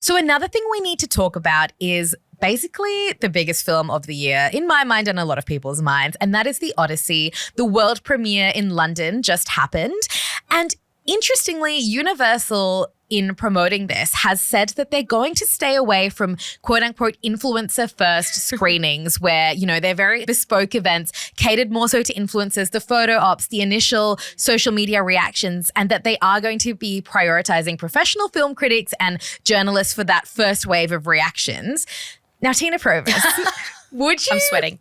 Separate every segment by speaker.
Speaker 1: So another thing we need to talk about is basically the biggest film of the year, in my mind and a lot of people's minds, and that is the Odyssey. The world premiere in London just happened. And interestingly, Universal, in promoting this, has said that they're going to stay away from quote unquote influencer first screenings where, you know, they're very bespoke events catered more so to influencers, the photo ops, the initial social media reactions, and that they are going to be prioritizing professional film critics and journalists for that first wave of reactions. Now, Tina Provis, would you—
Speaker 2: I'm sweating.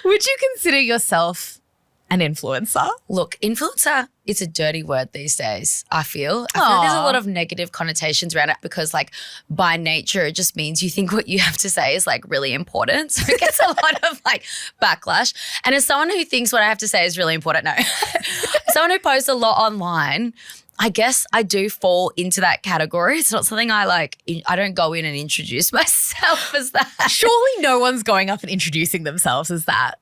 Speaker 1: Would you consider yourself an influencer?
Speaker 2: Look, influencer, it's a dirty word these days, I feel. I feel like there's a lot of negative connotations around it because, like, by nature, it just means you think what you have to say is, like, really important. So it gets a lot of, like, backlash. And as someone who thinks what I have to say is really important, no. Someone who posts a lot online, I guess I do fall into that category. It's not something I don't go in and introduce myself as that.
Speaker 1: Surely no one's going up and introducing themselves as that.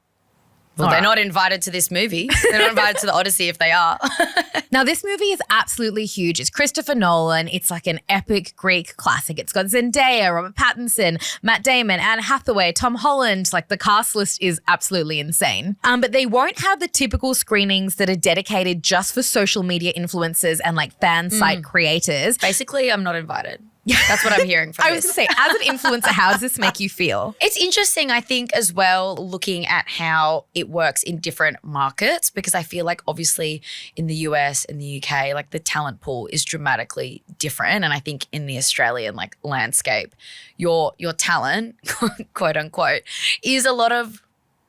Speaker 2: Well, they're not invited to this movie. They're not invited to the Odyssey if they are.
Speaker 1: Now, this movie is absolutely huge. It's Christopher Nolan. It's like an epic Greek classic. It's got Zendaya, Robert Pattinson, Matt Damon, Anne Hathaway, Tom Holland. Like, the cast list is absolutely insane. But they won't have the typical screenings that are dedicated just for social media influencers and like fan site creators.
Speaker 2: Basically, I'm not invited. That's what I'm hearing from
Speaker 1: I was going to say, as an influencer, how does this make you feel?
Speaker 2: It's interesting, I think, as well, looking at how it works in different markets, because I feel like obviously in the US and the UK, like the talent pool is dramatically different. And I think in the Australian like landscape, your talent, quote unquote, is a lot of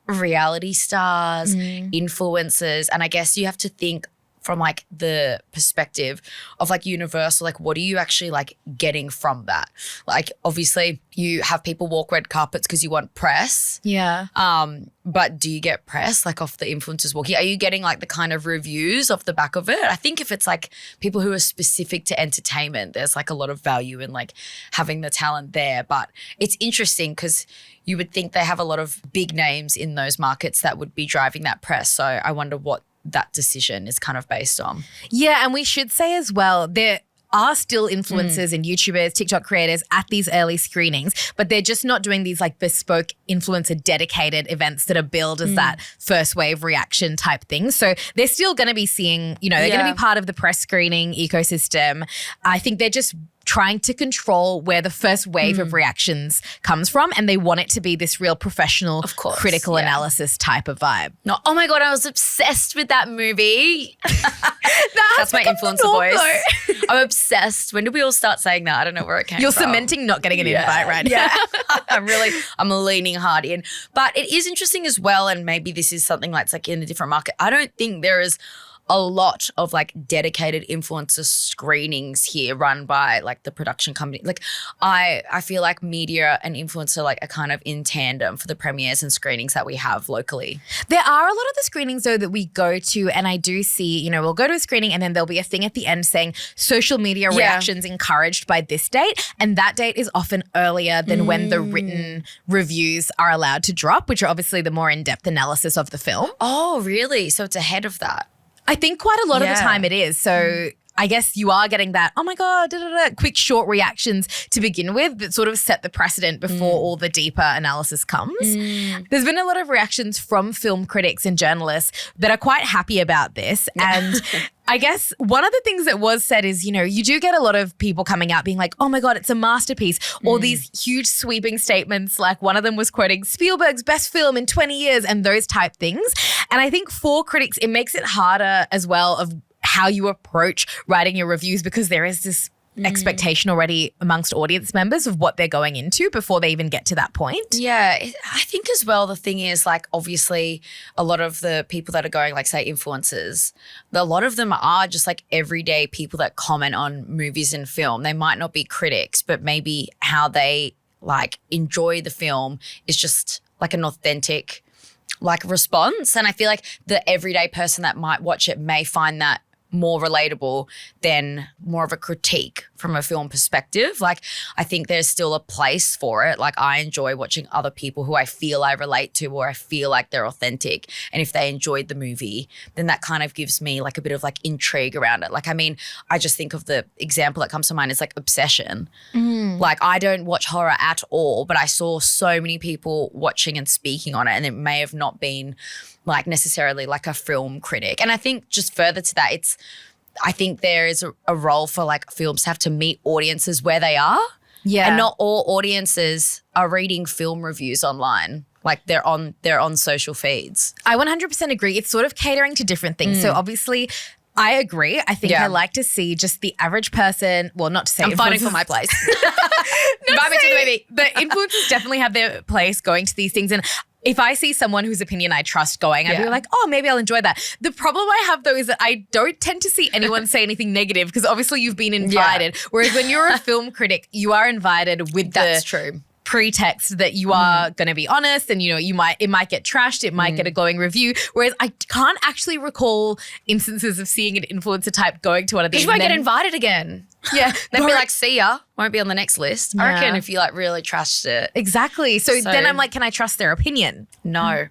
Speaker 2: reality stars, influencers. And I guess you have to think from like the perspective of like Universal, like what are you actually like getting from that? Like obviously you have people walk red carpets because you want press.
Speaker 1: Yeah.
Speaker 2: But do you get press like off the influencers walking? Are you getting like the kind of reviews off the back of it? I think if it's like people who are specific to entertainment, there's like a lot of value in like having the talent there. But it's interesting because you would think they have a lot of big names in those markets that would be driving that press. So I wonder what that decision is kind of based on.
Speaker 1: Yeah, and we should say as well, there are still influencers and YouTubers, TikTok creators at these early screenings, but they're just not doing these like bespoke influencer dedicated events that are billed as that first wave reaction type thing. So they're still going to be seeing, you know, they're going to be part of the press screening ecosystem. I think they're just trying to control where the first wave of reactions comes from, and they want it to be this real professional, critical analysis type of vibe.
Speaker 2: No, oh my God, I was obsessed with that movie. That's my influencer voice. I'm obsessed. When did we all start saying that? I don't know where it came from.
Speaker 1: You're cementing not getting an invite right now.
Speaker 2: I'm leaning hard in. But it is interesting as well, and maybe this is something that's like in a different market. I don't think there is a lot of like dedicated influencer screenings here run by like the production company. Like I feel like media and influencer like are kind of in tandem for the premieres and screenings that we have locally.
Speaker 1: There are a lot of the screenings though that we go to, and I do see, you know, we'll go to a screening and then there'll be a thing at the end saying social media reactions encouraged by this date, and that date is often earlier than when the written reviews are allowed to drop, which are obviously the more in-depth analysis of the film.
Speaker 2: Oh, really? So it's ahead of that?
Speaker 1: I think quite a lot of the time it is. So I guess you are getting that, oh my God, quick short reactions to begin with that sort of set the precedent before all the deeper analysis comes. There's been a lot of reactions from film critics and journalists that are quite happy about this. And I guess one of the things that was said is, you know, you do get a lot of people coming out being like, oh my God, it's a masterpiece. Or these huge sweeping statements, like one of them was quoting Spielberg's best film in 20 years and those type things. And I think for critics, it makes it harder as well of how you approach writing your reviews, because there is this expectation already amongst audience members of what they're going into before they even get to that point.
Speaker 2: Yeah, I think as well the thing is like obviously a lot of the people that are going like say influencers, a lot of them are just like everyday people that comment on movies and film. They might not be critics, but maybe how they like enjoy the film is just like an authentic like response. And I feel like the everyday person that might watch it may find that more relatable than more of a critique from a film perspective. Like, I think there's still a place for it. Like, I enjoy watching other people who I feel I relate to or I feel like they're authentic. And if they enjoyed the movie, then that kind of gives me like a bit of like intrigue around it. Like, I mean, I just think of the example that comes to mind is like Obsession. Like, I don't watch horror at all, but I saw so many people watching and speaking on it, and it may have not been like necessarily like a film critic. And I think just further to that, I think there is a role for like films to have to meet audiences where they are.
Speaker 1: Yeah.
Speaker 2: And not all audiences are reading film reviews online. Like, they're on social feeds.
Speaker 1: I 100% agree. It's sort of catering to different things. So obviously, I agree. I think I like to see just the average person. Well, not to say
Speaker 2: I'm fighting for my place. Invite me to the movie.
Speaker 1: But influencers definitely have their place going to these things. And if I see someone whose opinion I trust going, I'd be like, oh, maybe I'll enjoy that. The problem I have, though, is that I don't tend to see anyone say anything negative because obviously you've been invited. Whereas when you're a film critic, you are invited with
Speaker 2: That's true.
Speaker 1: pretext that you are going to be honest, and it might get trashed, it might get a glowing review. Whereas I can't actually recall instances of seeing an influencer type going to one of these.
Speaker 2: You might get invited again.
Speaker 1: Yeah,
Speaker 2: they'd be like, see ya. Won't be on the next list. I reckon if you like really trashed it.
Speaker 1: Exactly. So then I'm like, can I trust their opinion?
Speaker 2: No.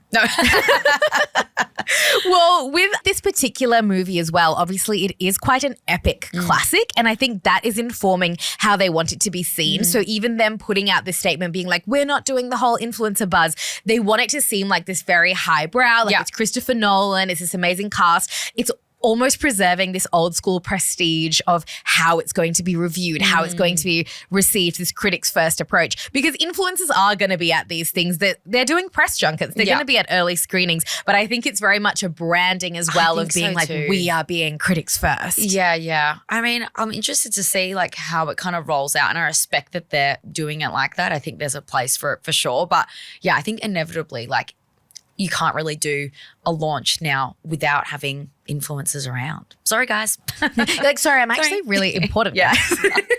Speaker 1: Well, with this particular movie as well, obviously it is quite an epic classic, and I think that is informing how they want it to be seen. So even them putting out this statement being like, we're not doing the whole influencer buzz, they want it to seem like this very highbrow, like it's Christopher Nolan, it's this amazing cast. It's almost preserving this old school prestige of how it's going to be reviewed, how it's going to be received, this critic's first approach. Because influencers are going to be at these things, that they're doing press junkets, they're going to be at early screenings. But I think it's very much a branding as well of being like, we are being critics first.
Speaker 2: Yeah. I mean, I'm interested to see like how it kind of rolls out, and I respect that they're doing it like that. I think there's a place for it for sure. But yeah, I think inevitably like you can't really do a launch now without having influencers around. Sorry, guys.
Speaker 1: Like, sorry, I'm actually really important.
Speaker 2: Yeah.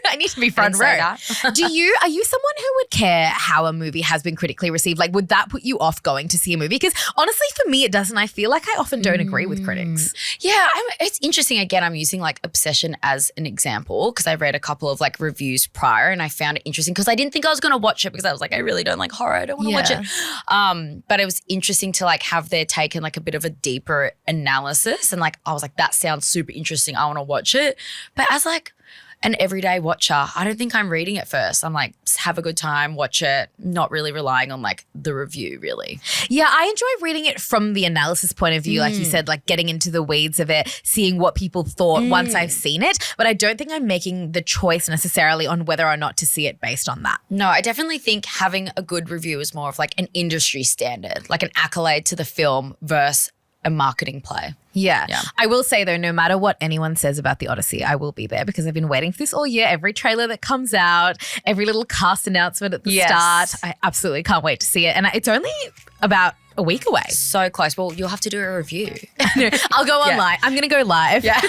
Speaker 1: I need to be front row. Are you someone who would care how a movie has been critically received? Like, would that put you off going to see a movie? Because honestly, for me, it doesn't. I feel like I often don't agree with critics.
Speaker 2: Yeah, it's interesting. Again, I'm using like Obsession as an example because I read a couple of like reviews prior, and I found it interesting because I didn't think I was going to watch it because I was like, I really don't like horror. I don't want to watch it. But it was interesting to like have their take and like a bit of a deeper analysis, and like I was like, that sounds super interesting. I want to watch it. But as like an everyday watcher, I don't think I'm reading it first. I'm like, have a good time, watch it, not really relying on like the review really.
Speaker 1: Yeah, I enjoy reading it from the analysis point of view, like you said, like getting into the weeds of it, seeing what people thought once I've seen it. But I don't think I'm making the choice necessarily on whether or not to see it based on that.
Speaker 2: No, I definitely think having a good review is more of like an industry standard, like an accolade to the film versus a marketing play.
Speaker 1: Yeah. I will say though, no matter what anyone says about the Odyssey, I will be there because I've been waiting for this all year. Every trailer that comes out, every little cast announcement at the start, I absolutely can't wait to see it. And it's only about a week away.
Speaker 2: So close. Well, you'll have to do a review.
Speaker 1: I'll go online. I'm going to go live.
Speaker 2: Yeah.